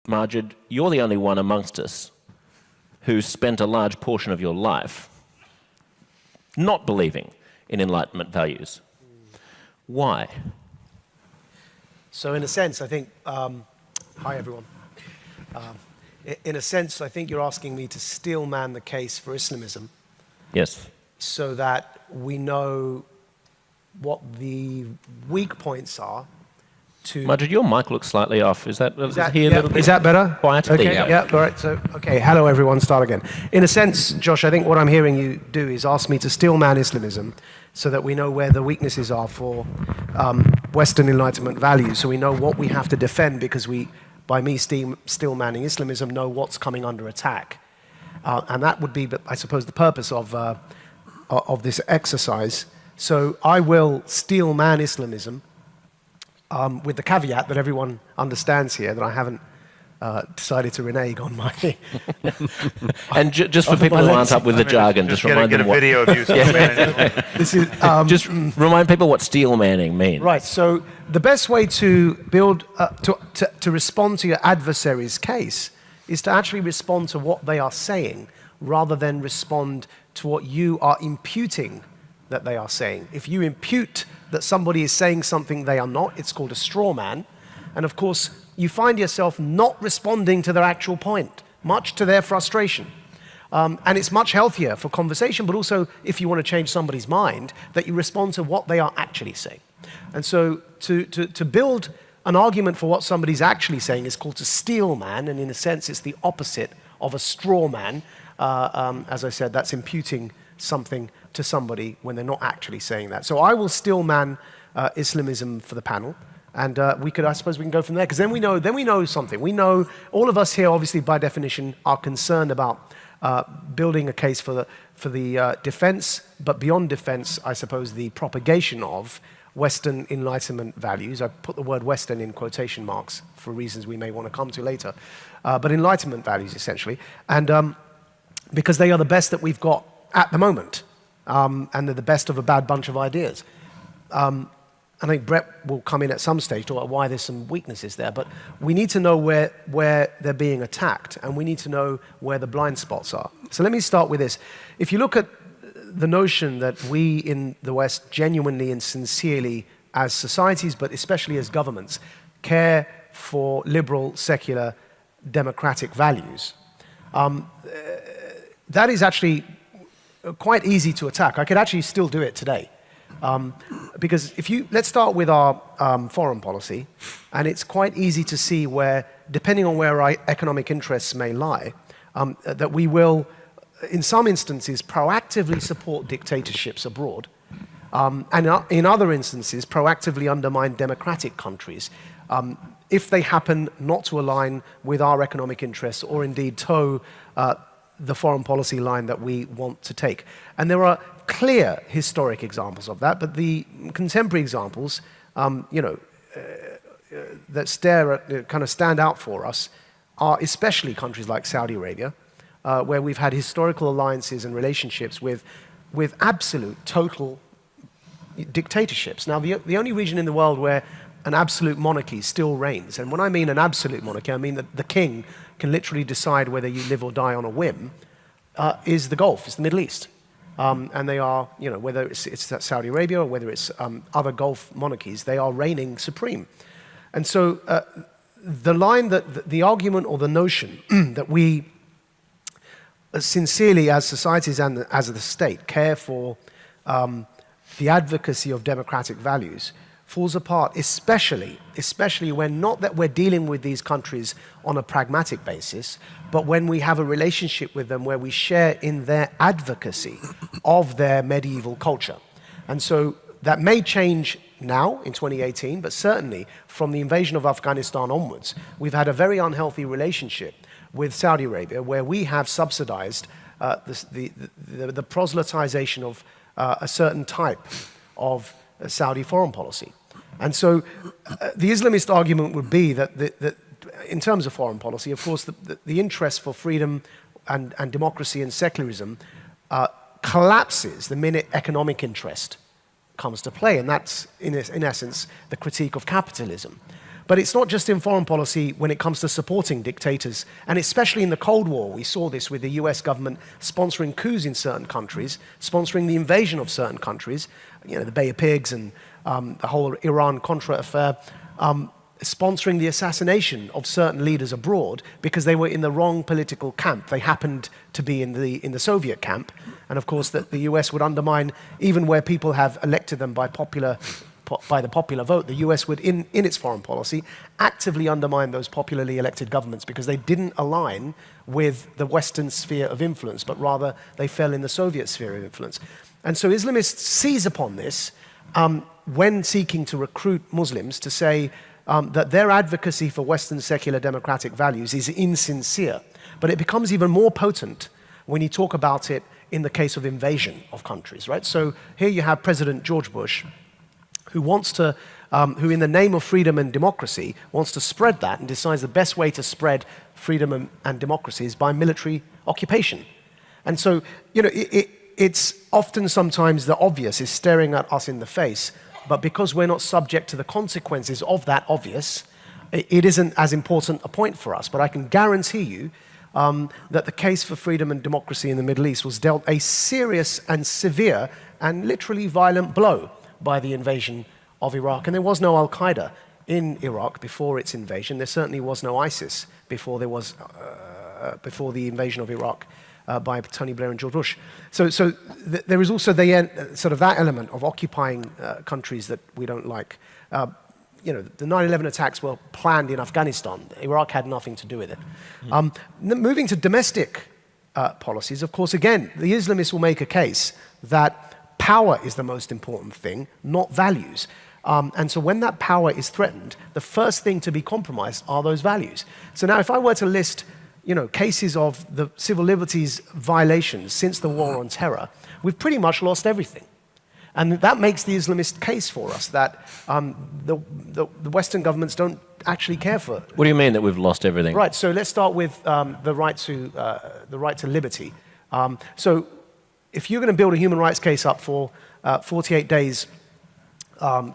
Maajid, you're the only one amongst us who spent a large portion of your life not believing in Enlightenment values. Why? So in a sense, I think, hi everyone. In a sense, I think you're asking me to steelman the case for Islamism. Yes. So that we know what the weak points are to... Maajid, your mic looks slightly off. Is that here? Yeah, is that better? Quiet? Okay, yeah, all right. So, okay, hello everyone, start again. In a sense, Josh, I think what I'm hearing you do is ask me to steelman Islamism so that we know where the weaknesses are for Western Enlightenment values, so we know what we have to defend because we, by me steelmanning Islamism, know what's coming under attack. And that would be, I suppose, the purpose of this exercise. So I will steelman Islamism with the caveat that everyone understands here that I haven't decided to renege on my... And just for people who aren't up with the jargon, just remind them what... Get a video of you steelmanning. This is, just remind people what steelmanning means. Right, so the best way to build, to respond to your adversary's case is to actually respond to what they are saying rather than respond to what you are imputing that they are saying. If you impute that somebody is saying something they are not, it's called a straw man. And of course, you find yourself not responding to their actual point, much to their frustration. And it's much healthier for conversation, but also if you want to change somebody's mind, that you respond to what they are actually saying. And so to build an argument for what somebody's actually saying is called to steel man, and in a sense it's the opposite of a straw man. As I said, that's imputing something to somebody when they're not actually saying that. So I will steelman Islamism for the panel, and I suppose we can go from there, because then we know something. We know, all of us here obviously by definition are concerned about building a case for the defense, but beyond defense, I suppose the propagation of Western Enlightenment values. I put the word Western in quotation marks for reasons we may want to come to later, but Enlightenment values essentially, and because they are the best that we've got at the moment, and they're the best of a bad bunch of ideas. I think Bret will come in at some stage to talk about why there's some weaknesses there, but we need to know where they're being attacked, and we need to know where the blind spots are. So let me start with this. If you look at the notion that we in the West genuinely and sincerely, as societies, but especially as governments, care for liberal, secular, democratic values, that is actually quite easy to attack. I could actually still do it today. Because let's start with our foreign policy, and it's quite easy to see where, depending on where our economic interests may lie, that we will, in some instances, proactively support dictatorships abroad, and in other instances, proactively undermine democratic countries if they happen not to align with our economic interests or indeed toe the foreign policy line that we want to take. And there are clear historic examples of that, but the contemporary examples, that kind of stand out for us are especially countries like Saudi Arabia, where we've had historical alliances and relationships with absolute, total dictatorships. Now, the only region in the world where an absolute monarchy still reigns, and when I mean an absolute monarchy, I mean that the king can literally decide whether you live or die on a whim, is the Gulf, it's the Middle East. And they are, whether it's Saudi Arabia or whether it's other Gulf monarchies, they are reigning supreme. And so the line that the argument or the notion that we sincerely as societies and as the state care for the advocacy of democratic values falls apart, especially when not that we're dealing with these countries on a pragmatic basis, but when we have a relationship with them where we share in their advocacy of their medieval culture. And so that may change now in 2018, but certainly from the invasion of Afghanistan onwards, we've had a very unhealthy relationship with Saudi Arabia where we have subsidized the proselytization of a certain type of Saudi foreign policy. And so the Islamist argument would be that in terms of foreign policy, of course, the interest for freedom and democracy and secularism collapses the minute economic interest comes to play. And that's, in essence, the critique of capitalism. But it's not just in foreign policy when it comes to supporting dictators, and especially in the Cold War. We saw this with the US government sponsoring coups in certain countries, sponsoring the invasion of certain countries, the Bay of Pigs and the whole Iran-Contra affair, sponsoring the assassination of certain leaders abroad because they were in the wrong political camp. They happened to be in the Soviet camp, and of course that the US would undermine, even where people have elected them by the popular vote, the US would, in its foreign policy, actively undermine those popularly elected governments because they didn't align with the Western sphere of influence, but rather they fell in the Soviet sphere of influence. And so Islamists seize upon this when seeking to recruit Muslims to say that their advocacy for Western secular democratic values is insincere. But it becomes even more potent when you talk about it in the case of invasion of countries, right? So here you have President George Bush, who wants to, who in the name of freedom and democracy wants to spread that and decides the best way to spread freedom and democracy is by military occupation. And so, it's often sometimes the obvious is staring at us in the face, but because we're not subject to the consequences of that obvious, it isn't as important a point for us. But I can guarantee you that the case for freedom and democracy in the Middle East was dealt a serious and severe and literally violent blow by the invasion of Iraq. And there was no Al-Qaeda in Iraq before its invasion. There certainly was no ISIS before before the invasion of Iraq by Tony Blair and George Bush. So there is also sort of that element of occupying countries that we don't like. The 9/11 attacks were planned in Afghanistan. Iraq had nothing to do with it. Moving to domestic policies, of course, again, the Islamists will make a case that power is the most important thing, not values. And so when that power is threatened, the first thing to be compromised are those values. So now if I were to list cases of the civil liberties violations since the war on terror, we've pretty much lost everything. And that makes the Islamist case for us that the Western governments don't actually care for. What do you mean that we've lost everything? Right, so let's start with the right to liberty. So if you're going to build a human rights case up for 48 days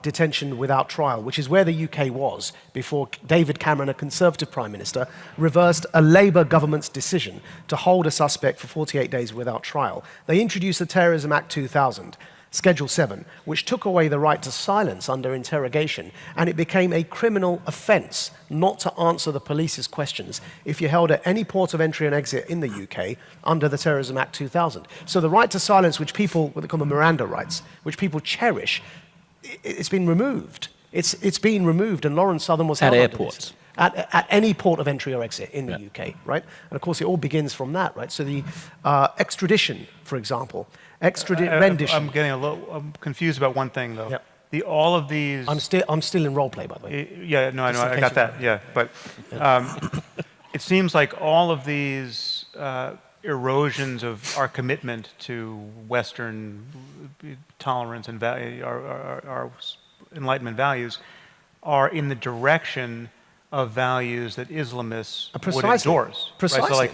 detention without trial, which is where the UK was before David Cameron, a Conservative Prime Minister, reversed a Labour government's decision to hold a suspect for 48 days without trial. They introduced the Terrorism Act 2000, Schedule 7, which took away the right to silence under interrogation, and it became a criminal offence not to answer the police's questions if you're held at any port of entry and exit in the UK under the Terrorism Act 2000. So the right to silence, which people, what they call the Miranda rights, which people cherish, it's been removed. It's been removed, and Lawrence Southern was held at airports. At any port of entry or exit in the UK, right? And of course, it all begins from that, right? So the extradition, for example, rendition. I'm confused about one thing, though. Yep. All of these. I'm still in role play, by the way. Yeah, no, I know, I got that. Yeah, but it seems like all of these erosions of our commitment to Western tolerance and our Enlightenment values are in the direction of values that Islamists would endorse. Precisely. Right?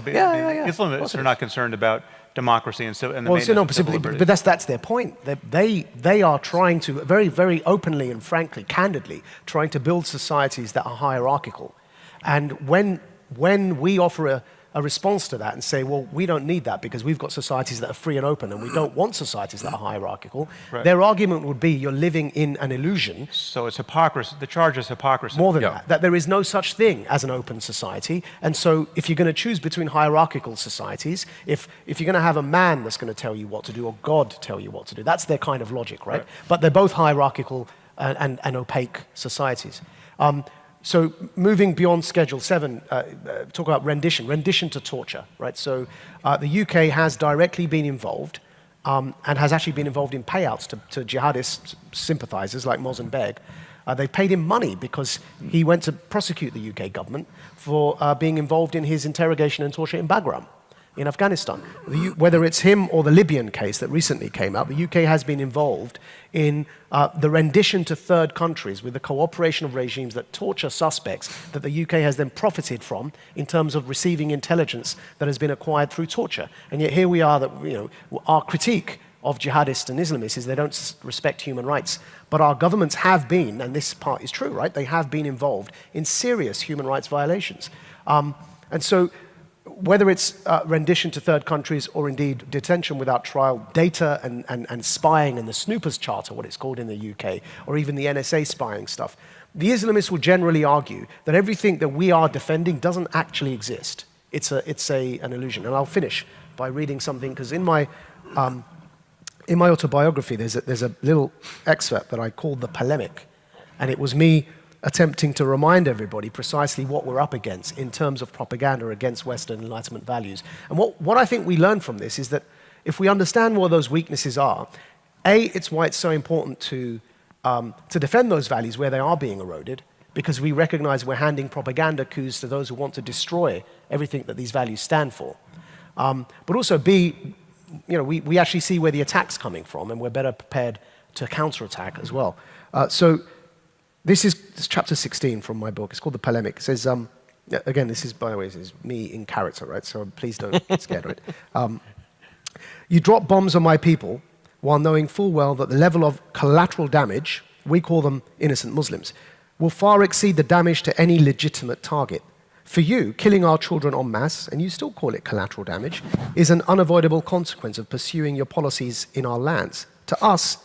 So Islamists are not concerned about democracy and the but that's their point. They are trying to very, very openly and frankly, candidly, trying to build societies that are hierarchical. And when we offer a response to that and say, well, we don't need that because we've got societies that are free and open and we don't want societies that are hierarchical, right. Their argument would be you're living in an illusion. So it's hypocrisy. The charge is hypocrisy. More than that there is no such thing as an open society. And so if you're going to choose between hierarchical societies, if you're going to have a man that's going to tell you what to do or God tell you what to do, that's their kind of logic, right? But they're both hierarchical and opaque societies. So moving beyond Schedule 7, talk about rendition to torture, right? So the UK has directly been involved and has actually been involved in payouts to jihadist sympathizers like Mohsen Beg. They paid him money because he went to prosecute the UK government for being involved in his interrogation and torture in Bagram, in Afghanistan. Whether it's him or the Libyan case that recently came out, the UK has been involved in the rendition to third countries with the cooperation of regimes that torture suspects that the UK has then profited from in terms of receiving intelligence that has been acquired through torture. And yet here we are, that our critique of jihadists and Islamists is they don't respect human rights. But our governments have been, and this part is true, right? They have been involved in serious human rights violations. And so whether it's rendition to third countries or indeed detention without trial, data and spying and the Snoopers Charter, what it's called in the UK, or even the NSA spying stuff, the Islamists will generally argue that everything that we are defending doesn't actually exist. It's an illusion. And I'll finish by reading something, because in my autobiography, there's a little excerpt that I called The Polemic, and it was me attempting to remind everybody precisely what we're up against in terms of propaganda against Western Enlightenment values. And what I think we learn from this is that if we understand what those weaknesses are, it's why it's so important to defend those values where they are being eroded, because we recognize we're handing propaganda coups to those who want to destroy everything that these values stand for. But also, B, we actually see where the attack's coming from, and we're better prepared to counterattack as well. So this is chapter 16 from my book. It's called The Polemic. It says, again, this is, by the way, this is me in character, right? So please don't get scared of it. You drop bombs on my people while knowing full well that the level of collateral damage, we call them innocent Muslims, will far exceed the damage to any legitimate target. For you, killing our children en masse, and you still call it collateral damage, is an unavoidable consequence of pursuing your policies in our lands. To us,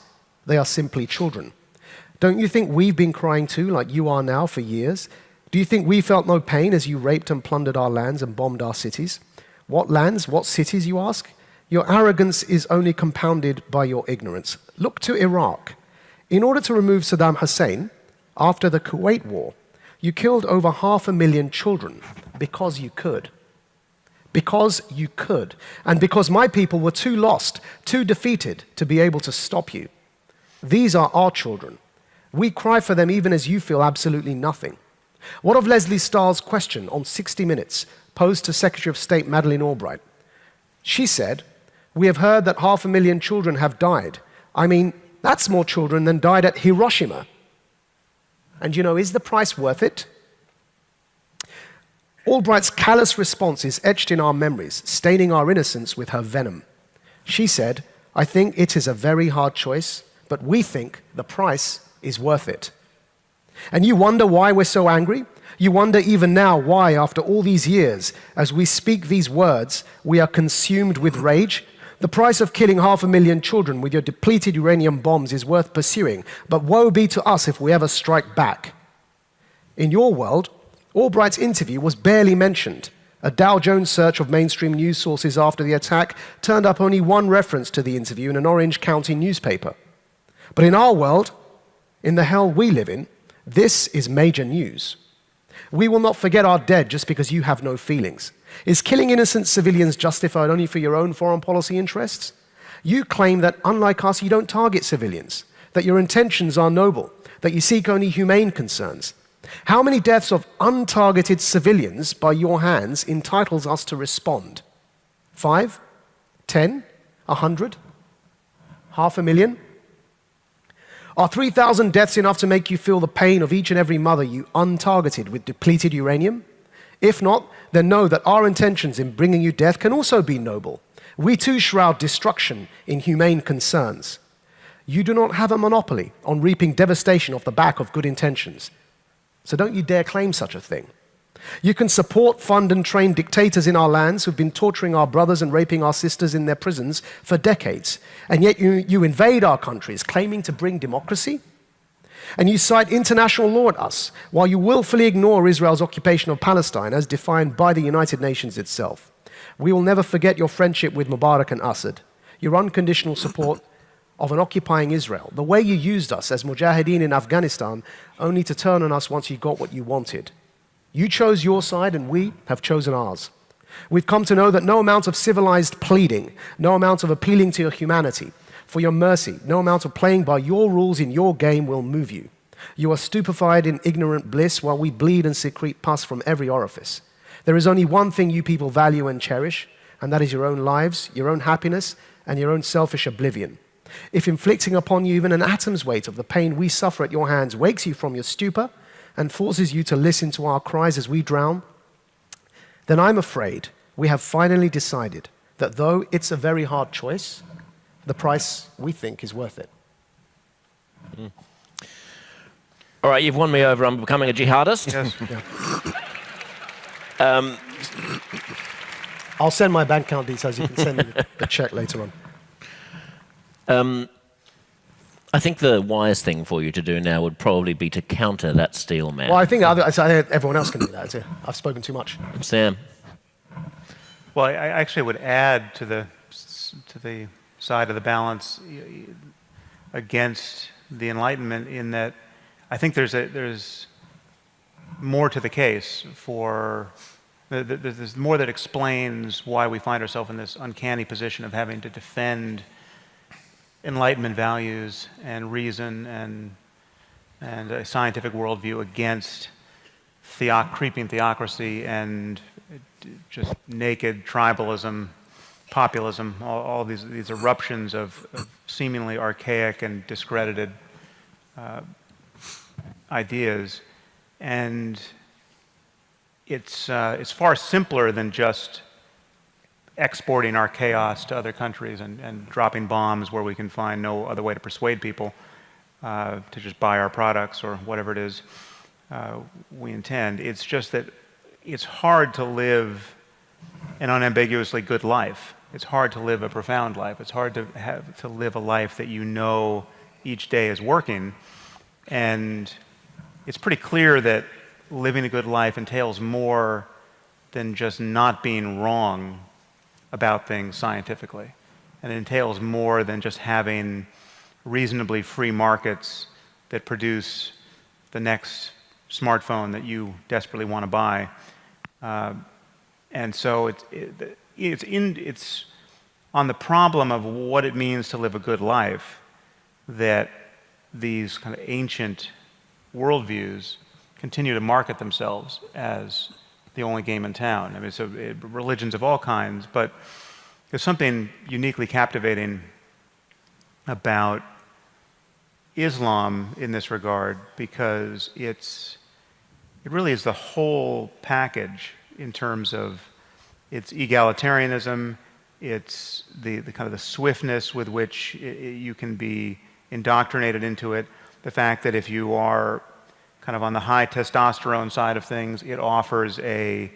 they are simply children. Don't you think we've been crying too, like you are now, for years? Do you think we felt no pain as you raped and plundered our lands and bombed our cities? What lands, what cities, you ask? Your arrogance is only compounded by your ignorance. Look to Iraq. In order to remove Saddam Hussein, after the Kuwait War, you killed over 500,000 children because you could. Because you could. And because my people were too lost, too defeated to be able to stop you. These are our children. We cry for them even as you feel absolutely nothing. What of Leslie Stahl's question on 60 Minutes, posed to Secretary of State Madeleine Albright? She said, "We have heard that 500,000 children have died. I mean, that's more children than died at Hiroshima." And is the price worth it? Albright's callous response is etched in our memories, staining our innocence with her venom. She said, "I think it is a very hard choice, but we think the price is worth it." And you wonder why we're so angry? You wonder even now why, after all these years, as we speak these words, we are consumed with rage? The price of killing 500,000 children with your depleted uranium bombs is worth pursuing, but woe be to us if we ever strike back. In your world, Albright's interview was barely mentioned. A Dow Jones search of mainstream news sources after the attack turned up only one reference to the interview in an Orange County newspaper. But in our world, in the hell we live in, this is major news. We will not forget our dead just because you have no feelings. Is killing innocent civilians justified only for your own foreign policy interests? You claim that, unlike us, you don't target civilians, that your intentions are noble, that you seek only humane concerns. How many deaths of untargeted civilians by your hands entitles us to respond? 5? 10? 100? 500,000? Are 3,000 deaths enough to make you feel the pain of each and every mother you untargeted with depleted uranium? If not, then know that our intentions in bringing you death can also be noble. We too shroud destruction in humane concerns. You do not have a monopoly on reaping devastation off the back of good intentions. So don't you dare claim such a thing. You can support, fund, and train dictators in our lands who've been torturing our brothers and raping our sisters in their prisons for decades. And yet you invade our countries claiming to bring democracy? And you cite international law at us, while you willfully ignore Israel's occupation of Palestine as defined by the United Nations itself. We will never forget your friendship with Mubarak and Assad, your unconditional support of an occupying Israel, the way you used us as mujahideen in Afghanistan, only to turn on us once you got what you wanted. You chose your side and we have chosen ours. We've come to know that no amount of civilized pleading, no amount of appealing to your humanity, for your mercy, no amount of playing by your rules in your game will move you. You are stupefied in ignorant bliss while we bleed and secrete pus from every orifice. There is only one thing you people value and cherish, and that is your own lives, your own happiness, and your own selfish oblivion. If inflicting upon you even an atom's weight of the pain we suffer at your hands wakes you from your stupor and forces you to listen to our cries as we drown, then I'm afraid we have finally decided that though it's a very hard choice, the price we think is worth it. All right, you've won me over. I'm becoming a jihadist. Yes. I'll send my bank account details. You can send me the check later on. I think the wise thing for you to do now would probably be to counter that steel man. Well, I think everyone else can do that. I've spoken too much. Sam? Well, I actually would add to the side of the balance against the Enlightenment in that I think there's more to the case for there's more that explains why we find ourselves in this uncanny position of having to defend Enlightenment values and reason and a scientific worldview against creeping theocracy and just naked tribalism, populism, all these eruptions of seemingly archaic and discredited ideas. And it's far simpler than just exporting our chaos to other countries and dropping bombs where we can find no other way to persuade people to just buy our products or whatever it is we intend. It's just that it's hard to live an unambiguously good life. It's hard to live a profound life. It's hard to live a life that you know each day is working. And it's pretty clear that living a good life entails more than just not being wrong about things scientifically. And it entails more than just having reasonably free markets that produce the next smartphone that you desperately want to buy. And so it's on the problem of what it means to live a good life that these kind of ancient worldviews continue to market themselves as the only game in town. I mean, so religions of all kinds, but there's something uniquely captivating about Islam in this regard because it really is the whole package in terms of its egalitarianism, it's the kind of the swiftness with which you can be indoctrinated into it, the fact that if you are kind of on the high testosterone side of things, it offers a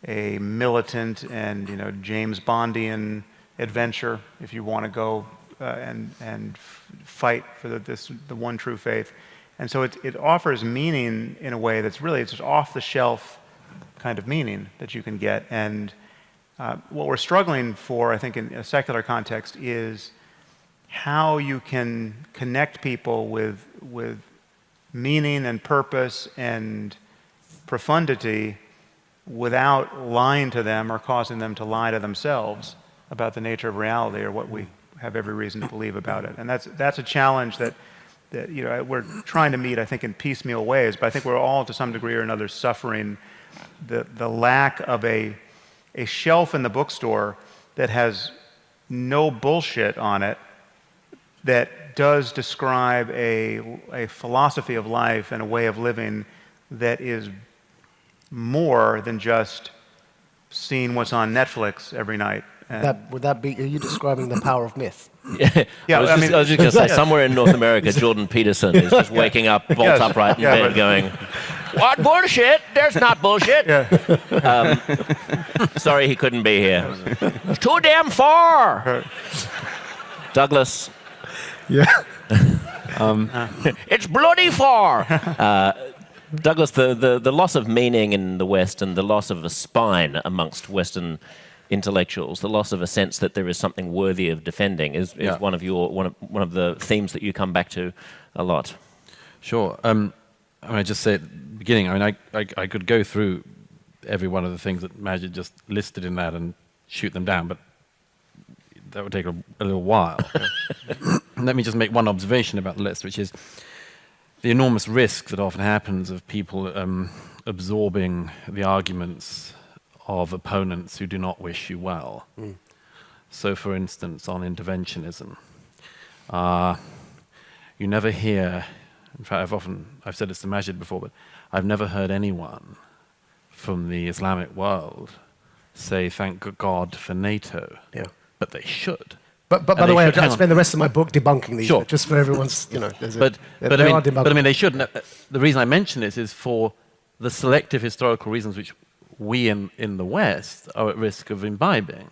militant and James Bondian adventure if you want to go and fight for the one true faith. And so it offers meaning in a way that's really, it's just off-the-shelf kind of meaning that you can get. And what we're struggling for, I think, in a secular context is how you can connect people with meaning and purpose and profundity without lying to them or causing them to lie to themselves about the nature of reality or what we have every reason to believe about it. And that's a challenge that we're trying to meet, I think, in piecemeal ways, but I think we're all to some degree or another suffering the lack of a shelf in the bookstore that has no bullshit on it, that does describe a philosophy of life and a way of living that is more than just seeing what's on Netflix every night. Would that be, are you describing the power of myth? Yeah, I was just going to say, somewhere in North America, Jordan Peterson is just waking up, bolt upright in bed, going, "What bullshit? There's not bullshit." Sorry he couldn't be here. It's too damn far. Douglas. Yeah. It's bloody far. Douglas, the loss of meaning in the West and the loss of a spine amongst Western intellectuals, the loss of a sense that there is something worthy of defending is one of the themes that you come back to a lot. Sure. I just say at the beginning, I could go through every one of the things that Maajid just listed in that and shoot them down, but that would take a little while. Let me just make one observation about the list, which is the enormous risk that often happens of people absorbing the arguments of opponents who do not wish you well. So, for instance, on interventionism, you never hear, in fact, I've said this to Maajid before, but I've never heard anyone from the Islamic world say, "Thank God for NATO." Yeah. But they should. But by And the they way, should- I hang on. spend the rest of my book debunking these, Sure. just for everyone's, there's But they I are mean, debunked. but I mean, they shouldn't. The reason I mention this is for the selective historical reasons which we in the West are at risk of imbibing.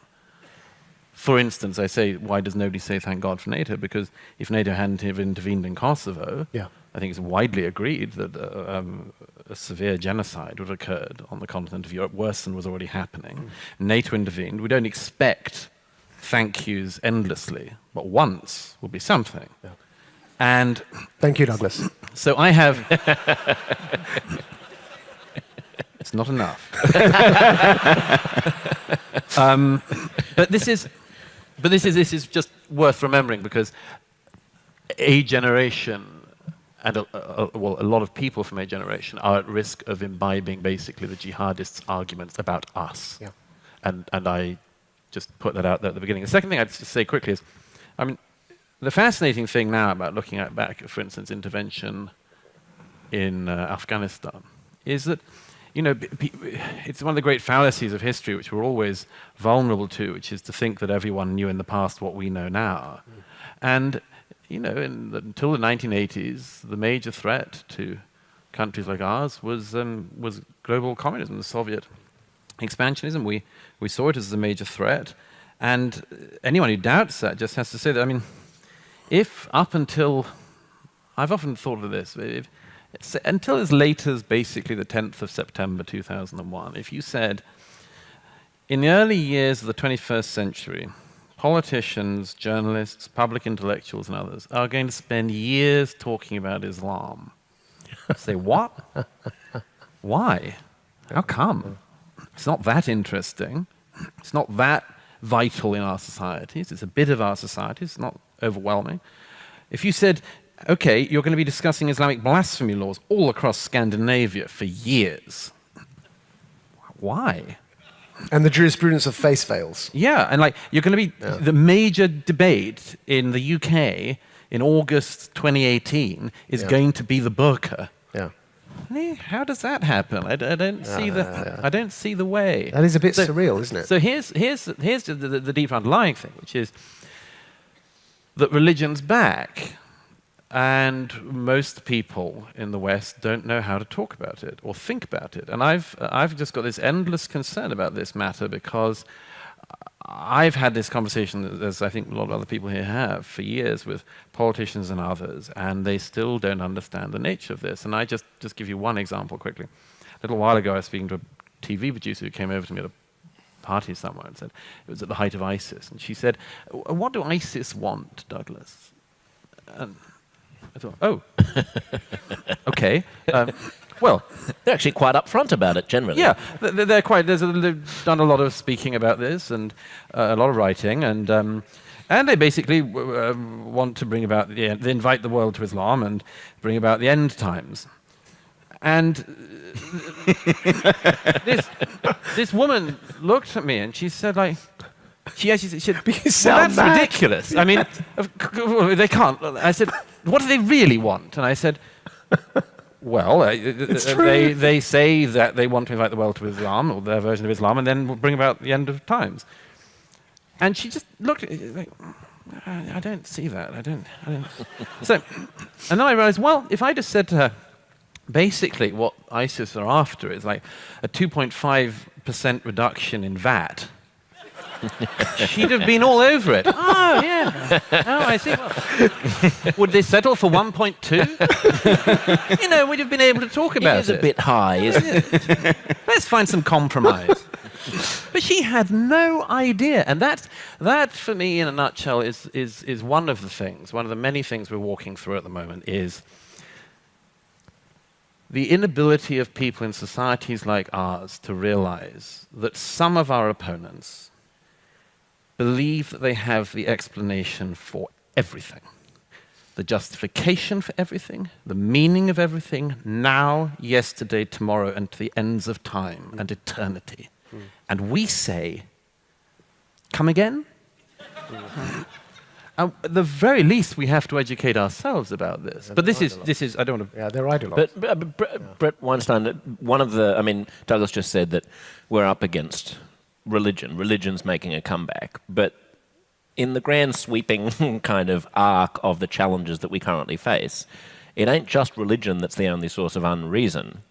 For instance, I say, why does nobody say thank God for NATO? Because if NATO hadn't have intervened in Kosovo, Yeah. I think it's widely agreed that a severe genocide would have occurred on the continent of Europe, worse than was already happening. NATO intervened. We don't expect thank yous endlessly, but once will be something. Yeah. And Thank you, Douglas. so I have. It's not enough. But this is just worth remembering because a generation and a lot of people from a generation are at risk of imbibing basically the jihadists' arguments about us. Yeah. And I just put that out there at the beginning. The second thing I'd just say quickly is, I mean, the fascinating thing now about looking at back, for instance, intervention in Afghanistan is that, it's one of the great fallacies of history which we're always vulnerable to, which is to think that everyone knew in the past what we know now. And, until the 1980s, the major threat to countries like ours was global communism, the Soviet expansionism. We saw it as a major threat. And anyone who doubts that just has to say that, I mean, if up until, I've often thought of this, until as late as basically the 10th of September 2001, if you said, in the early years of the 21st century, politicians, journalists, public intellectuals and others are going to spend years talking about Islam. Say, what? Why? How come? It's not that interesting. It's not that vital in our societies. It's a bit of our society. It's not overwhelming. If you said, okay, you're going to be discussing Islamic blasphemy laws all across Scandinavia for years. Why? And the jurisprudence of face veils. Yeah, and you're going to be the major debate in the UK in August 2018 is going to be the burqa. Yeah. How does that happen? I don't see I don't see the way. That is a bit surreal, isn't it? So here's the deep underlying thing, which is that religion's back. And most people in the West don't know how to talk about it or think about it. And I've just got this endless concern about this matter because I've had this conversation, as I think a lot of other people here have, for years with politicians and others, and they still don't understand the nature of this. And I just give you one example quickly. A little while ago, I was speaking to a TV producer who came over to me at a party somewhere and said, it was at the height of ISIS, and she said, what do ISIS want, Douglas? And I thought, oh, okay. Well, They're actually quite upfront about it generally. yeah, they're quite. They've done a lot of speaking about this and a lot of writing, and they basically want to bring about they invite the world to Islam and bring about the end times. And this woman looked at me and she said, she said, well, that's ridiculous. I mean, they can't. I said, what do they really want? And I said, well, they say that they want to invite the world to Islam, or their version of Islam, and then bring about the end of times. And she just looked at me like, I don't see that. I don't. So, and then I realized, well, if I just said to her, basically what ISIS are after is like a 2.5% reduction in VAT, she'd have been all over it. Oh, yeah. Oh, I see. Well, would they settle for 1.2? We'd have been able to talk about it. It is a bit high, isn't it? Let's find some compromise. But she had no idea. And that for me, in a nutshell, is one of the things, one of the many things we're walking through at the moment is the inability of people in societies like ours to realize that some of our opponents believe that they have the explanation for everything, the justification for everything, the meaning of everything, now, yesterday, tomorrow, and to the ends of time and eternity. And we say, come again? At the very least, we have to educate ourselves about this. But this is, I don't want to... Yeah, they're ideologues. But Bret Weinstein, Douglas just said that we're up against religion's making a comeback, but in the grand sweeping kind of arc of the challenges that we currently face, it ain't just religion that's the only source of unreason.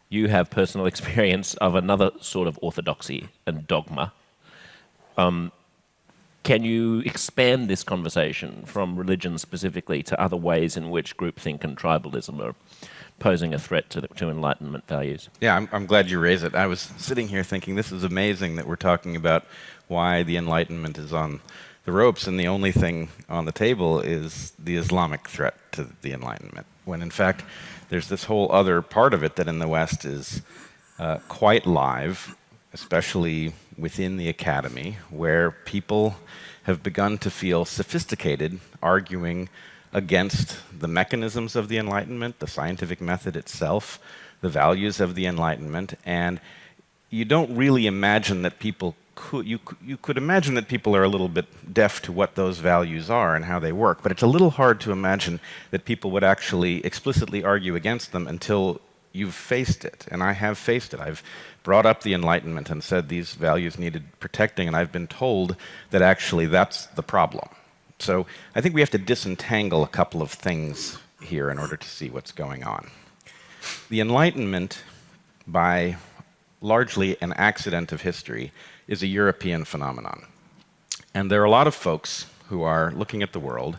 You have personal experience of another sort of orthodoxy and dogma. Can you expand this conversation from religion specifically to other ways in which groupthink and tribalism are posing a threat to Enlightenment values? Yeah, I'm glad you raised it. I was sitting here thinking this is amazing that we're talking about why the Enlightenment is on the ropes and the only thing on the table is the Islamic threat to the Enlightenment, when in fact there's this whole other part of it that in the West is quite live, especially within the academy, where people have begun to feel sophisticated arguing against the mechanisms of the Enlightenment, the scientific method itself, the values of the Enlightenment, and you don't really imagine that people could, you could imagine that people are a little bit deaf to what those values are and how they work, but it's a little hard to imagine that people would actually explicitly argue against them until you've faced it, and I have faced it. I've brought up the Enlightenment and said these values needed protecting, and I've been told that actually that's the problem. So I think we have to disentangle a couple of things here in order to see what's going on. The Enlightenment, by largely an accident of history, is a European phenomenon. And there are a lot of folks who are looking at the world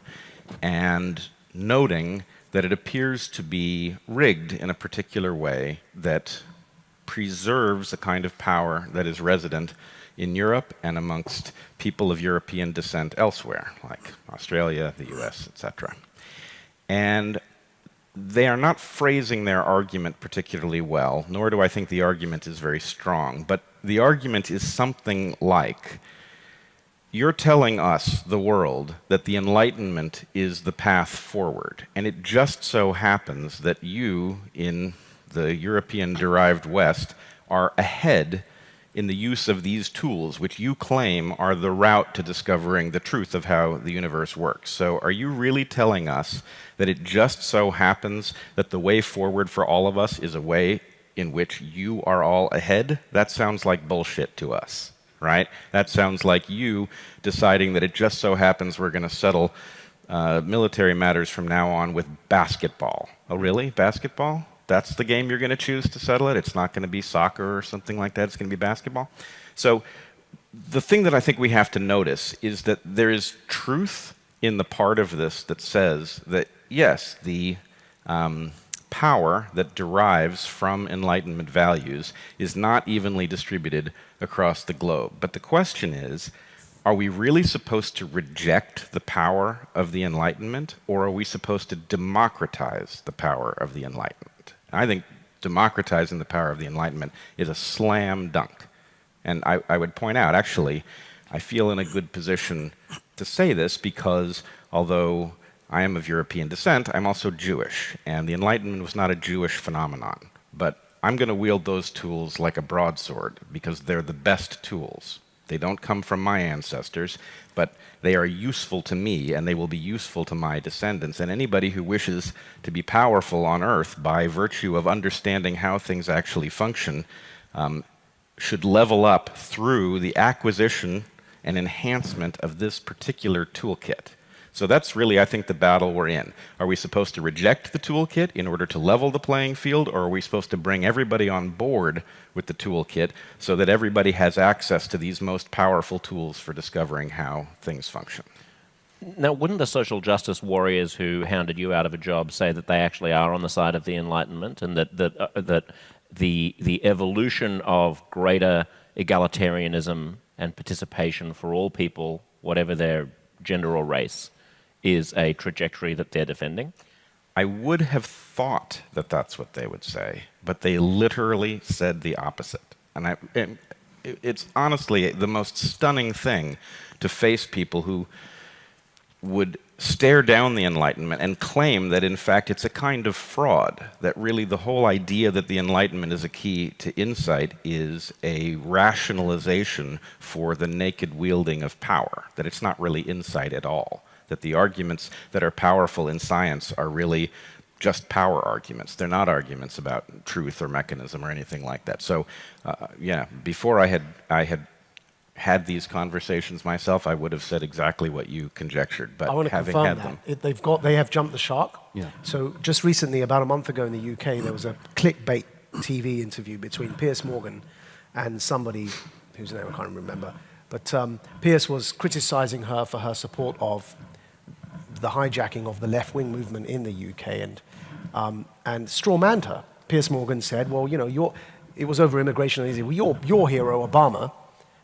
and noting that it appears to be rigged in a particular way that preserves a kind of power that is resident in Europe and amongst people of European descent elsewhere, like Australia, the US, etc. And they are not phrasing their argument particularly well, nor do I think the argument is very strong, but the argument is something like, you're telling us, the world, that the Enlightenment is the path forward, and it just so happens that you, in the European-derived West, are ahead in the use of these tools, which you claim are the route to discovering the truth of how the universe works. So are you really telling us that it just so happens that the way forward for all of us is a way in which you are all ahead? That sounds like bullshit to us, right? That sounds like you deciding that it just so happens we're going to settle military matters from now on with basketball. Oh, really? Basketball? That's the game you're going to choose to settle it? It's not going to be soccer or something like that. It's going to be basketball? So the thing that I think we have to notice is that there is truth in the part of this that says that, yes, the power that derives from Enlightenment values is not evenly distributed across the globe. But the question is, are we really supposed to reject the power of the Enlightenment, or are we supposed to democratize the power of the Enlightenment? I think democratizing the power of the Enlightenment is a slam dunk. And I would point out, actually, I feel in a good position to say this because although I am of European descent, I'm also Jewish, and the Enlightenment was not a Jewish phenomenon. But I'm going to wield those tools like a broadsword because they're the best tools. They don't come from my ancestors, but they are useful to me, and they will be useful to my descendants. And anybody who wishes to be powerful on Earth by virtue of understanding how things actually function should level up through the acquisition and enhancement of this particular toolkit. So that's really, I think, the battle we're in. Are we supposed to reject the toolkit in order to level the playing field, or are we supposed to bring everybody on board with the toolkit so that everybody has access to these most powerful tools for discovering how things function? Now, wouldn't the social justice warriors who hounded you out of a job say that they actually are on the side of the Enlightenment, and that the evolution of greater egalitarianism and participation for all people, whatever their gender or race, is a trajectory that they're defending? I would have thought that that's what they would say, but they literally said the opposite. And it's honestly the most stunning thing to face people who would stare down the Enlightenment and claim that, in fact, it's a kind of fraud, that really the whole idea that the Enlightenment is a key to insight is a rationalization for the naked wielding of power, that it's not really insight at all, that the arguments that are powerful in science are really just power arguments. They're not arguments about truth or mechanism or anything like that. So, yeah, before I had had these conversations myself, I would have said exactly what you conjectured. But I want to having confirm had that. them, They have jumped the shark. Yeah. So just recently, about a month ago in the UK, there was a clickbait TV interview between Piers Morgan and somebody whose name I can't remember. But Piers was criticizing her for her support of the hijacking of the left-wing movement in the UK and strawmanned her. Piers Morgan said, well, you know, it was over immigration. And he said, well, your hero, Obama,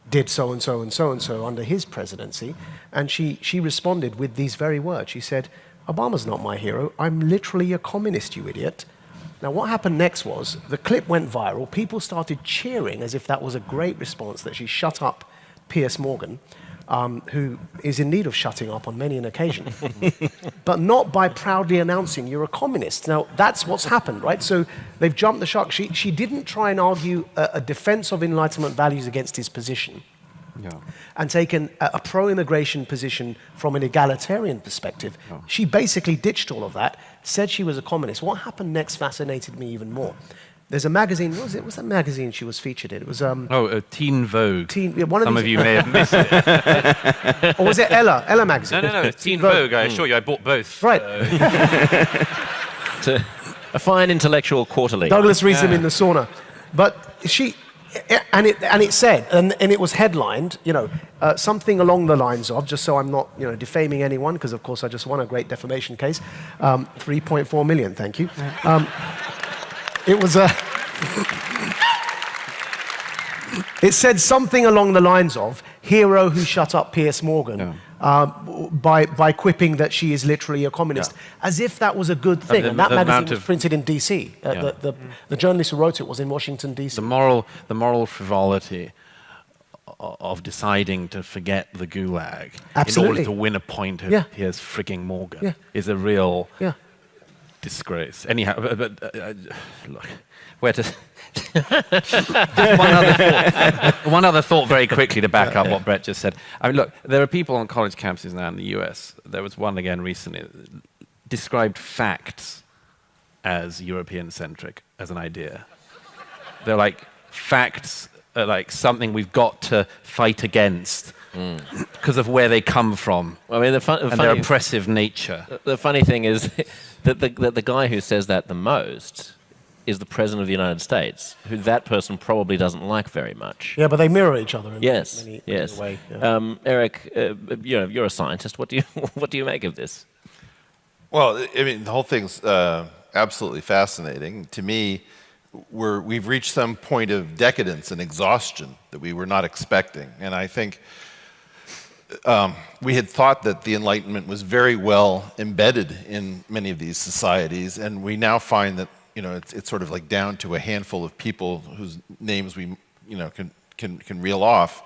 did so and so and so and so under his presidency. And she responded with these very words. She said, Obama's not my hero. I'm literally a communist, you idiot. Now, what happened next was the clip went viral. People started cheering as if that was a great response, that she shut up Piers Morgan, who is in need of shutting up on many an occasion, but not by proudly announcing you're a communist. Now, that's what's happened, right? So they've jumped the shark. She didn't try and argue a defense of Enlightenment values against his position. Yeah. And taken a pro-immigration position from an egalitarian perspective. Oh. She basically ditched all of that, said she was a communist. What happened next fascinated me even more. There's a magazine, what was it? What's that magazine she was featured in? It was Teen Vogue. one of Some these, of you may have missed it. or was it Ella? Ella magazine. No, Teen Vogue. I assure you, I bought both. Right. It's a fine intellectual quarterly. Douglas reads them in the sauna. But it said, and it was headlined, you know, something along the lines of, just so I'm not, you know, defaming anyone, because of course I just won a great defamation case, 3.4 million, thank you. It was it said something along the lines of, hero who shut up Piers Morgan, by quipping that she is literally a communist, as if that was a good thing. And that magazine was printed in D.C. The journalist who wrote it was in Washington, D.C. The moral frivolity of deciding to forget the gulag in order to win a point of Piers frigging Morgan is a real disgrace. Anyhow, look, where to... one other thought very quickly to back up what Bret just said. I mean, look, there are people on college campuses now in the US, there was one again recently, that described facts as European-centric, as an idea. They're like, facts are like something we've got to fight against because of where they come from, I mean, and their oppressive nature. The funny thing is that the guy who says that the most is the President of the United States, who that person probably doesn't like very much. Yeah, but they mirror each other in Yes, many yes. ways. Yeah. Eric, you know, you're a scientist. What do you make of this? Well, I mean, the whole thing's absolutely fascinating. To me, we've reached some point of decadence and exhaustion that we were not expecting. And I think we had thought that the Enlightenment was very well embedded in many of these societies, and we now find that, you know, it's sort of like down to a handful of people whose names we, you know, can reel off,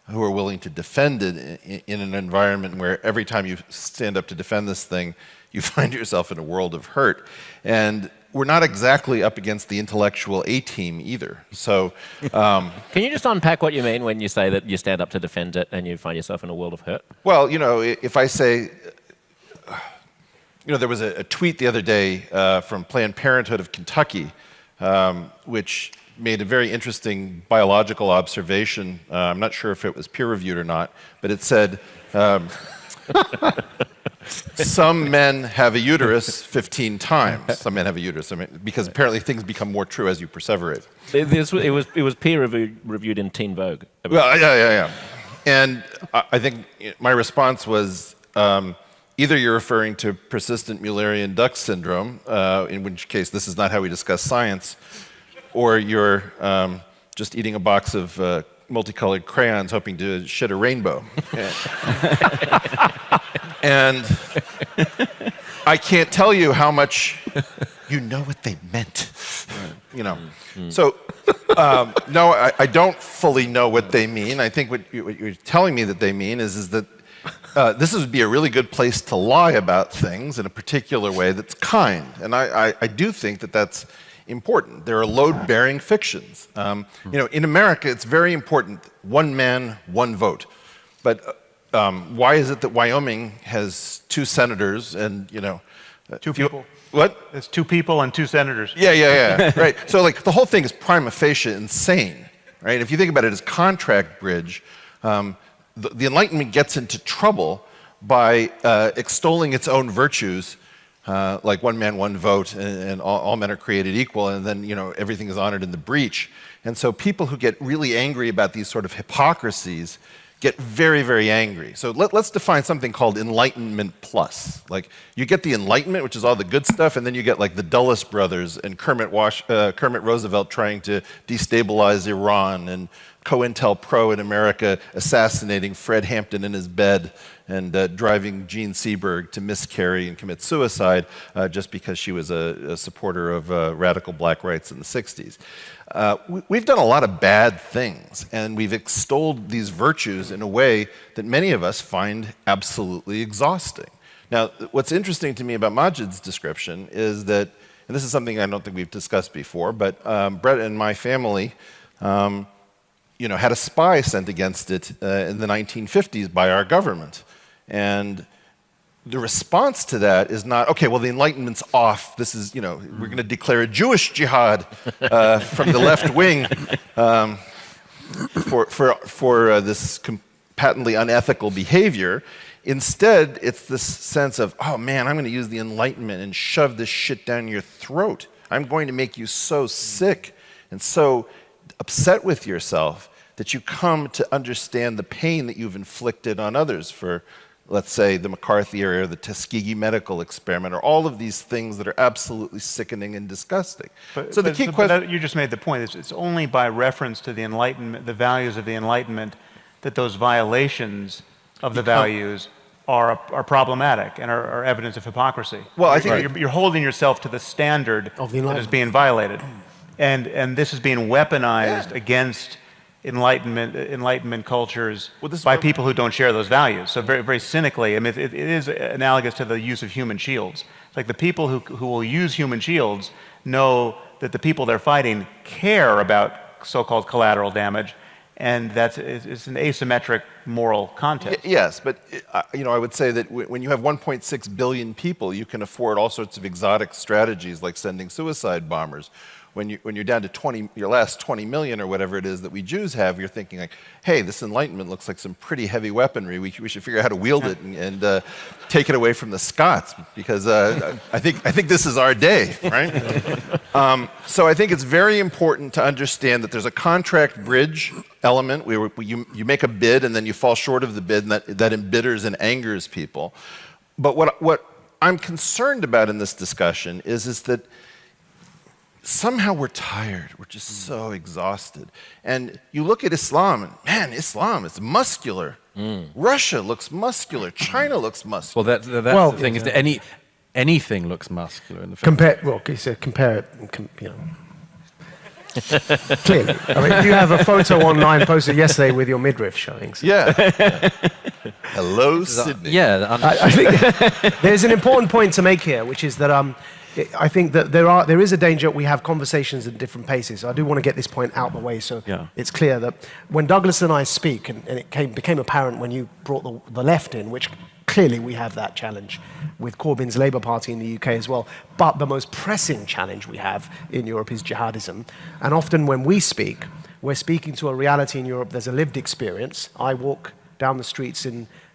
who are willing to defend it in an environment where every time you stand up to defend this thing, you find yourself in a world of hurt. And we're not exactly up against the intellectual A-team either. So, can you just unpack what you mean when you say that you stand up to defend it and you find yourself in a world of hurt? well, you know, if I say, you know, there was a tweet the other day from Planned Parenthood of Kentucky, which made a very interesting biological observation. I'm not sure if it was peer-reviewed or not, but it said, some men have a uterus 15 times. Some men have a uterus, I mean, because apparently things become more true as you perseverate. It was peer-reviewed in Teen Vogue. Well, yeah. And I think my response was, either you're referring to persistent Mullerian duct syndrome, in which case this is not how we discuss science, or you're just eating a box of multicolored crayons hoping to shit a rainbow. And I can't tell you how much you know what they meant. You know. So, no, I don't fully know what they mean. I think what you're telling me that they mean is that this would be a really good place to lie about things in a particular way that's kind. And I do think that that's important. There are load-bearing fictions. You know, in America, it's very important, one man, one vote. But why is it that Wyoming has 2 senators and, you know... 2 people. What? It's 2 people and 2 senators. Yeah. Right. So, like, the whole thing is prima facie insane, right? If you think about it as contract bridge, The Enlightenment gets into trouble by extolling its own virtues, like one man, one vote, and all men are created equal, and then everything is honored in the breach. And so people who get really angry about these sort of hypocrisies get very, very angry. So let's define something called Enlightenment Plus. Like, you get the Enlightenment, which is all the good stuff, and then you get like the Dulles brothers and Kermit Roosevelt trying to destabilize Iran, and COINTELPRO in America assassinating Fred Hampton in his bed, and driving Jean Seberg to miscarry and commit suicide just because she was a supporter of radical black rights in the 60s. We've done a lot of bad things, and we've extolled these virtues in a way that many of us find absolutely exhausting. Now, what's interesting to me about Maajid's description is that, and this is something I don't think we've discussed before, but Bret and my family had a spy sent against it in the 1950s by our government. And the response to that is not, okay, well, the Enlightenment's off. This is, we're going to declare a Jewish jihad from the left wing for this patently unethical behavior. Instead, it's this sense of, oh man, I'm going to use the Enlightenment and shove this shit down your throat. I'm going to make you so sick and so upset with yourself that you come to understand the pain that you've inflicted on others for, let's say, the McCarthy era, or the Tuskegee medical experiment, or all of these things that are absolutely sickening and disgusting. But the key question... you just made the point. It's only by reference to the Enlightenment, the values of the Enlightenment, that those violations of the values are problematic and are evidence of hypocrisy. Well, I think you're holding yourself to the standard that is being violated. And this is being weaponized against Enlightenment cultures by people who don't share those values. So very, very cynically, I mean, it is analogous to the use of human shields. Like, the people who will use human shields know that the people they're fighting care about so-called collateral damage, and it's an asymmetric moral contest. Yes, but I would say that when you have 1.6 billion people, you can afford all sorts of exotic strategies like sending suicide bombers. When you're down to your last 20 million or whatever it is that we Jews have, you're thinking like, hey, this Enlightenment looks like some pretty heavy weaponry. We should figure out how to wield it and take it away from the Scots, because I think this is our day, right? So I think it's very important to understand that there's a contract bridge element where you make a bid and then you fall short of the bid, and that embitters and angers people. But what I'm concerned about in this discussion is that somehow we're tired. We're just so exhausted. And you look at Islam, and man, Islam is muscular. Russia looks muscular. China looks muscular. Well, that's the thing, is that anything looks muscular in the film. Compare it. Clearly. I mean, you have a photo online posted yesterday with your midriff showing. So. Yeah. Hello, Sydney. Yeah. I think there's an important point to make here, which is that I think that there is a danger we have conversations at different paces. So I do want to get this point out of the way, so it's clear that when Douglas and I speak, and it became apparent when you brought the left in, which clearly we have that challenge with Corbyn's Labour Party in the UK as well, but the most pressing challenge we have in Europe is jihadism. And often when we speak, we're speaking to a reality in Europe. There's a lived experience. I walk down the streets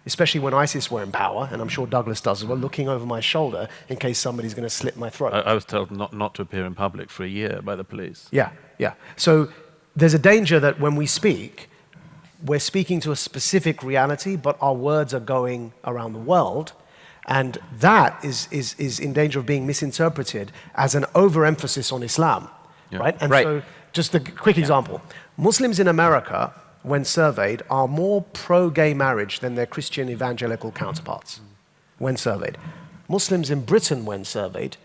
especially when ISIS were in power, and I'm sure Douglas does as well, looking over my shoulder in case somebody's going to slit my throat. I was told not to appear in public for a year by the police. Yeah. So there's a danger that when we speak, we're speaking to a specific reality, but our words are going around the world, and that is in danger of being misinterpreted as an overemphasis on Islam, right? And so, just a quick example. Muslims in America, when surveyed, are more pro-gay marriage than their Christian evangelical counterparts, when surveyed. Muslims in Britain, when surveyed,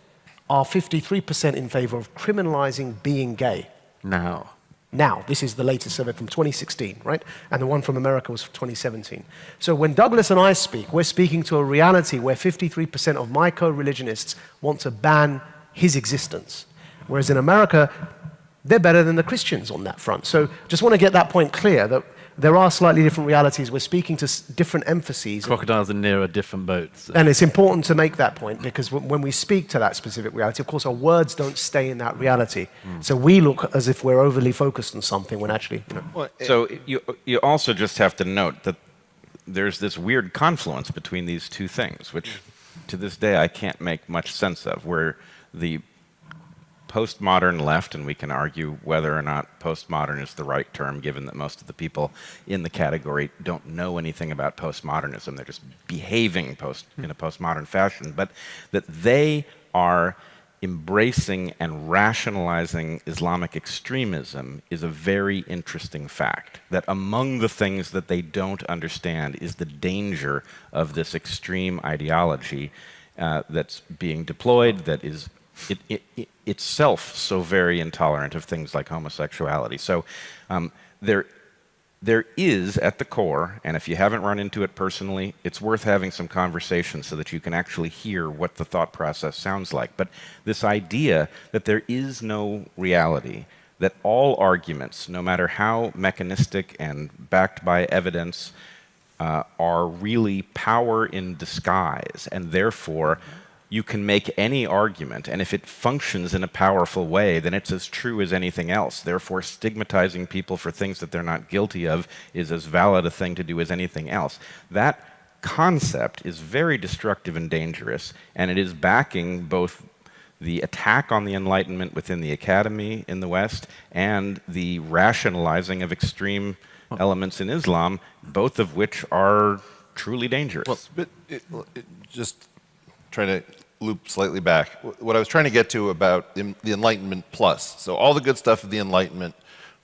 are 53% in favor of criminalizing being gay. Now, this is the latest survey from 2016, right? And the one from America was from 2017. So when Douglas and I speak, we're speaking to a reality where 53% of my co-religionists want to ban his existence. Whereas in America, they're better than the Christians on that front. So just want to get that point clear, that there are slightly different realities. We're speaking to different emphases. Crocodiles are nearer different boats. And it's important to make that point because when we speak to that specific reality, of course, our words don't stay in that reality. So we look as if we're overly focused on something when actually, So you also just have to note that there's this weird confluence between these two things, which to this day I can't make much sense of, where the postmodern left, and we can argue whether or not postmodern is the right term, given that most of the people in the category don't know anything about postmodernism. They're just behaving in a postmodern fashion, but that they are embracing and rationalizing Islamic extremism is a very interesting fact. That among the things that they don't understand is the danger of this extreme ideology that's being deployed, that is itself so very intolerant of things like homosexuality. So there is at the core, and if you haven't run into it personally, it's worth having some conversation so that you can actually hear what the thought process sounds like. But this idea that there is no reality, that all arguments, no matter how mechanistic and backed by evidence, are really power in disguise, and therefore you can make any argument, and if it functions in a powerful way, then it's as true as anything else. Therefore, stigmatizing people for things that they're not guilty of is as valid a thing to do as anything else. That concept is very destructive and dangerous, and it is backing both the attack on the Enlightenment within the academy in the West and the rationalizing of extreme elements in Islam, both of which are truly dangerous. Well, but just trying to loop slightly back. What I was trying to get to about the Enlightenment plus. So all the good stuff of the Enlightenment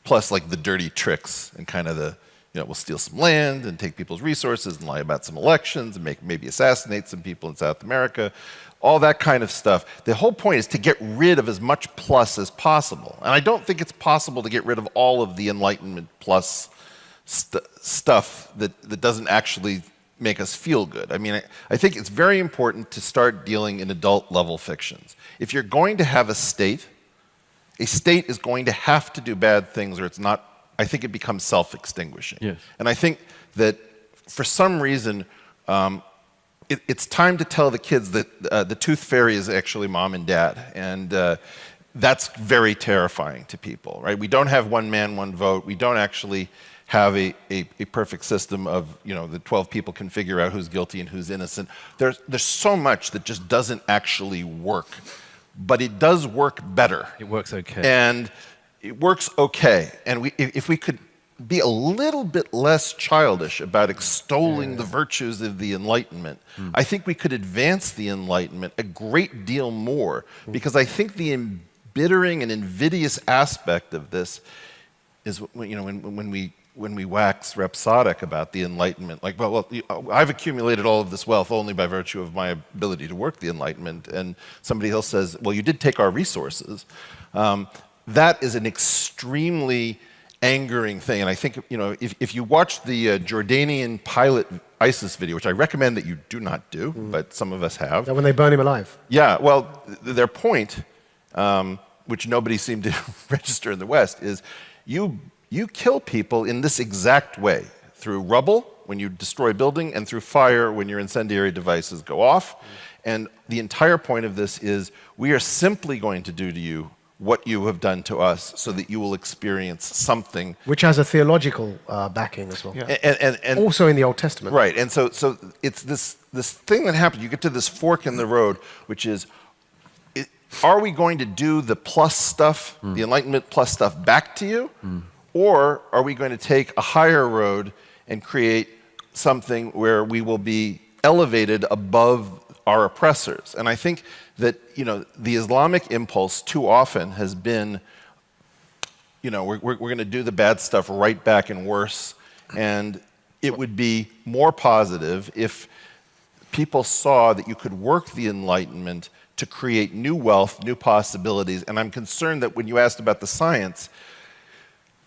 plus like the dirty tricks and kind of the, we'll steal some land and take people's resources and lie about some elections and maybe assassinate some people in South America. All that kind of stuff. The whole point is to get rid of as much plus as possible. And I don't think it's possible to get rid of all of the Enlightenment plus stuff that doesn't actually make us feel good. I mean, I think it's very important to start dealing in adult level fictions. If you're going to have a state is going to have to do bad things or it's not, I think it becomes self-extinguishing. Yes. And I think that for some reason, it's time to tell the kids that the tooth fairy is actually mom and dad. And that's very terrifying to people, right? We don't have one man, one vote. We don't actually have a perfect system of, the 12 people can figure out who's guilty and who's innocent. There's so much that just doesn't actually work. But it does work better. It works okay. And it works okay. And if we could be a little bit less childish about extolling the virtues of the Enlightenment, I think we could advance the Enlightenment a great deal more. Because I think the embittering and invidious aspect of this is, when we wax rhapsodic about the Enlightenment, like, well, I've accumulated all of this wealth only by virtue of my ability to work the Enlightenment, and somebody else says, well, you did take our resources. That is an extremely angering thing, and I think, if you watch the Jordanian pilot ISIS video, which I recommend that you do not do, but some of us have. When they burn him alive. Yeah, well, their point, which nobody seemed to register in the West, is you kill people in this exact way, through rubble when you destroy a building and through fire when your incendiary devices go off. And the entire point of this is we are simply going to do to you what you have done to us so that you will experience something. Which has a theological backing as well. Yeah. And also in the Old Testament. Right, and so it's this thing that happens, you get to this fork in the road, which is, are we going to do the plus stuff, the Enlightenment plus stuff back to you? Or are we going to take a higher road and create something where we will be elevated above our oppressors? And I think that, the Islamic impulse too often has been, we're going to do the bad stuff right back and worse. And it would be more positive if people saw that you could work the Enlightenment to create new wealth, new possibilities. And I'm concerned that when you asked about the science,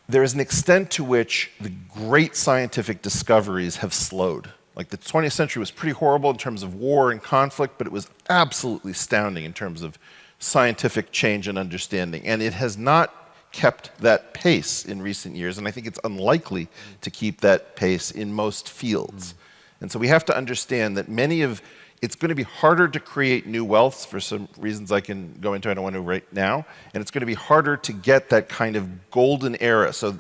there is an extent to which the great scientific discoveries have slowed. Like the 20th century was pretty horrible in terms of war and conflict, but it was absolutely astounding in terms of scientific change and understanding. And it has not kept that pace in recent years, and I think it's unlikely to keep that pace in most fields. And so we have to understand that it's going to be harder to create new wealths for some reasons I can go into, I don't want to right now, and it's going to be harder to get that kind of golden era. So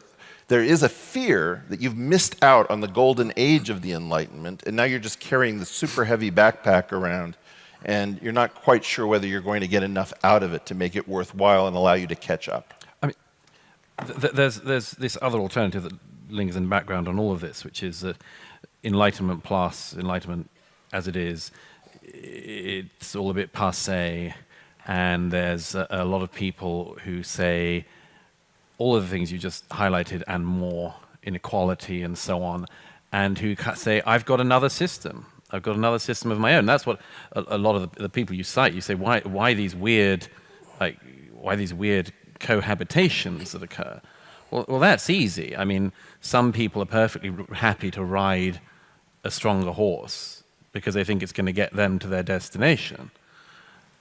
there is a fear that you've missed out on the golden age of the Enlightenment, and now you're just carrying the super heavy backpack around, and you're not quite sure whether you're going to get enough out of it to make it worthwhile and allow you to catch up. I mean, there's this other alternative that lingers in the background on all of this, which is that Enlightenment plus, Enlightenment as it is, it's all a bit passé, and there's a lot of people who say all of the things you just highlighted and more, inequality and so on, and who say, I've got another system. I've got another system of my own. That's what a lot of the people you cite, you say, why these weird cohabitations that occur? Well, that's easy. I mean, some people are perfectly happy to ride a stronger horse because they think it's going to get them to their destination.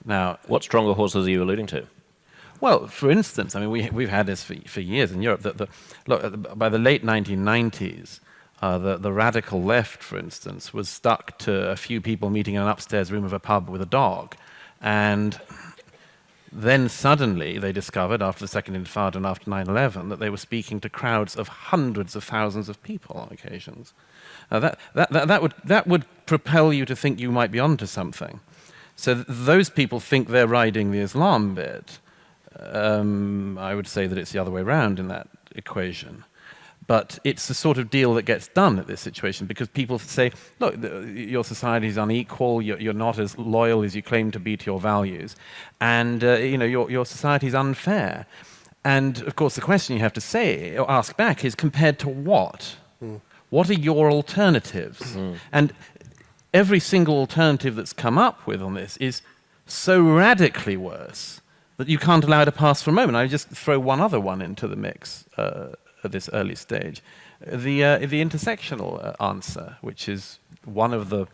Now, what stronger horses are you alluding to? Well, for instance, I mean, we've had this for years in Europe. Look, by the late 1990s, the radical left, for instance, was stuck to a few people meeting in an upstairs room of a pub with a dog. And then suddenly they discovered, after the Second Intifada and after 9/11, that they were speaking to crowds of hundreds of thousands of people on occasions. That would propel you to think you might be onto something. So those people think they're riding the Islam bit. I would say that it's the other way around in that equation. But it's the sort of deal that gets done at this situation because people say, look, your society is unequal, you're not as loyal as you claim to be to your values, and your society is unfair. And of course the question you have to say or ask back is, compared to what? What are your alternatives? And every single alternative that's come up with on this is so radically worse that you can't allow it to pass for a moment. I just throw one other one into the mix at this early stage. The intersectional answer, which is one of the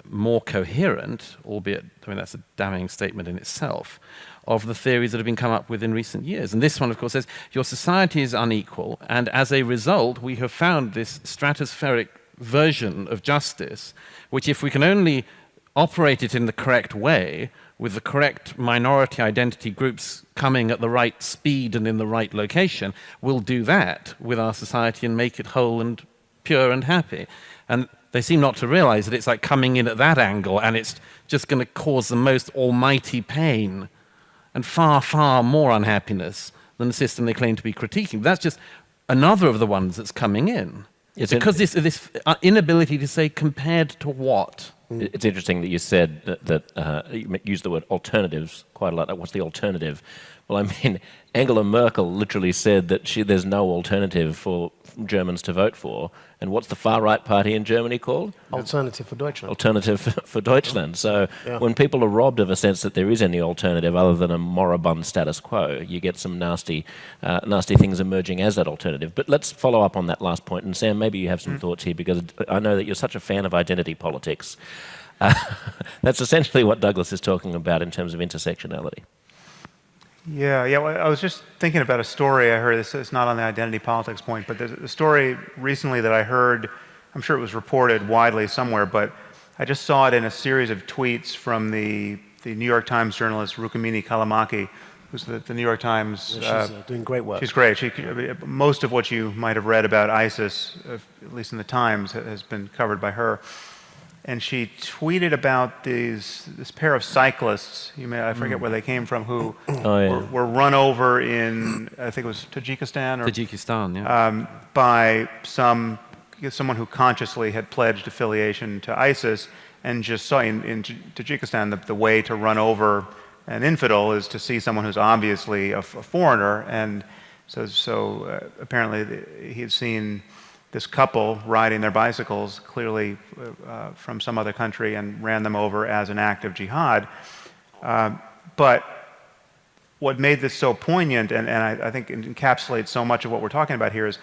more coherent, albeit, I mean, that's a damning statement in itself, of the theories that have been come up with in recent years. And this one, of course, says your society is unequal, and as a result, we have found this stratospheric version of justice, which if we can only operate it in the correct way, with the correct minority identity groups coming at the right speed and in the right location, we'll do that with our society and make it whole and pure and happy. And they seem not to realize that it's like coming in at that angle and it's just going to cause the most almighty pain and far, far more unhappiness than the system they claim to be critiquing. That's just another of the ones that's coming in. It's because this inability to say compared to what. It's interesting that you said that you used the word alternatives quite a lot. What's the alternative? Well, I mean, Angela Merkel literally said that there's no alternative for Germans to vote for. And what's the far-right party in Germany called? Alternative for Deutschland. Alternative for Deutschland. So when people are robbed of a sense that there is any alternative other than a moribund status quo, you get some nasty things emerging as that alternative. But let's follow up on that last point. And Sam, maybe you have some thoughts here, because I know that you're such a fan of identity politics. That's essentially what Douglas is talking about in terms of intersectionality. Yeah. Well, I was just thinking about a story I heard. It's not on the identity politics point, but there's a story recently that I heard. I'm sure it was reported widely somewhere, but I just saw it in a series of tweets from the New York Times journalist Rukmini Callimachi, who's the New York Times. She's doing great work. She's great. Most of what you might have read about ISIS, at least in the Times, has been covered by her. And she tweeted about this pair of cyclists, I forget where they came from, who were run over in, I think it was Tajikistan? Tajikistan, yeah. By someone who consciously had pledged affiliation to ISIS, and just saw in Tajikistan the way to run over an infidel is to see someone who's obviously a foreigner. And so apparently he had seen this couple riding their bicycles, clearly from some other country, and ran them over as an act of jihad. But what made this so poignant, and I think it encapsulates so much of what we're talking about here, is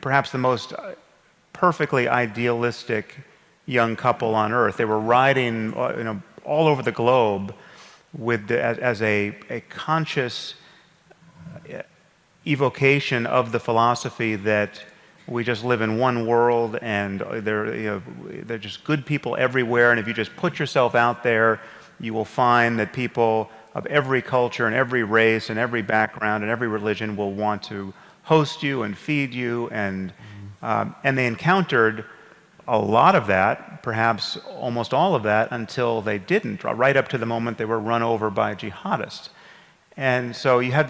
perhaps the most perfectly idealistic young couple on earth. They were riding all over the globe as a conscious evocation of the philosophy that we just live in one world and there are just good people everywhere, and if you just put yourself out there, you will find that people of every culture and every race and every background and every religion will want to host you and feed you, and they encountered a lot of that, perhaps almost all of that, until they didn't, right up to the moment they were run over by jihadists. And so you had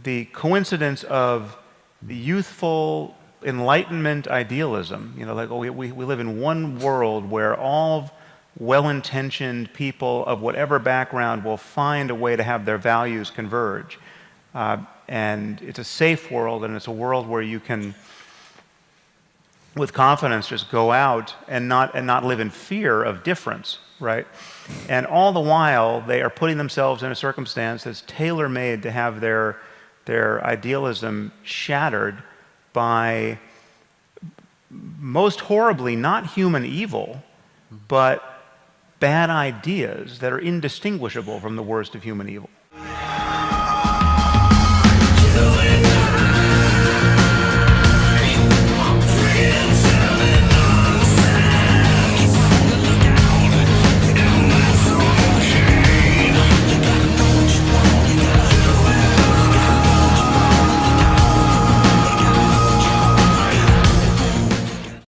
the coincidence of the youthful Enlightenment idealism, like, oh, we live in one world where all well-intentioned people of whatever background will find a way to have their values converge. And it's a safe world, and it's a world where you can, with confidence, just go out and not live in fear of difference, right? And all the while, they are putting themselves in a circumstance that's tailor-made to have their idealism shattered by, most horribly, not human evil, but bad ideas that are indistinguishable from the worst of human evil.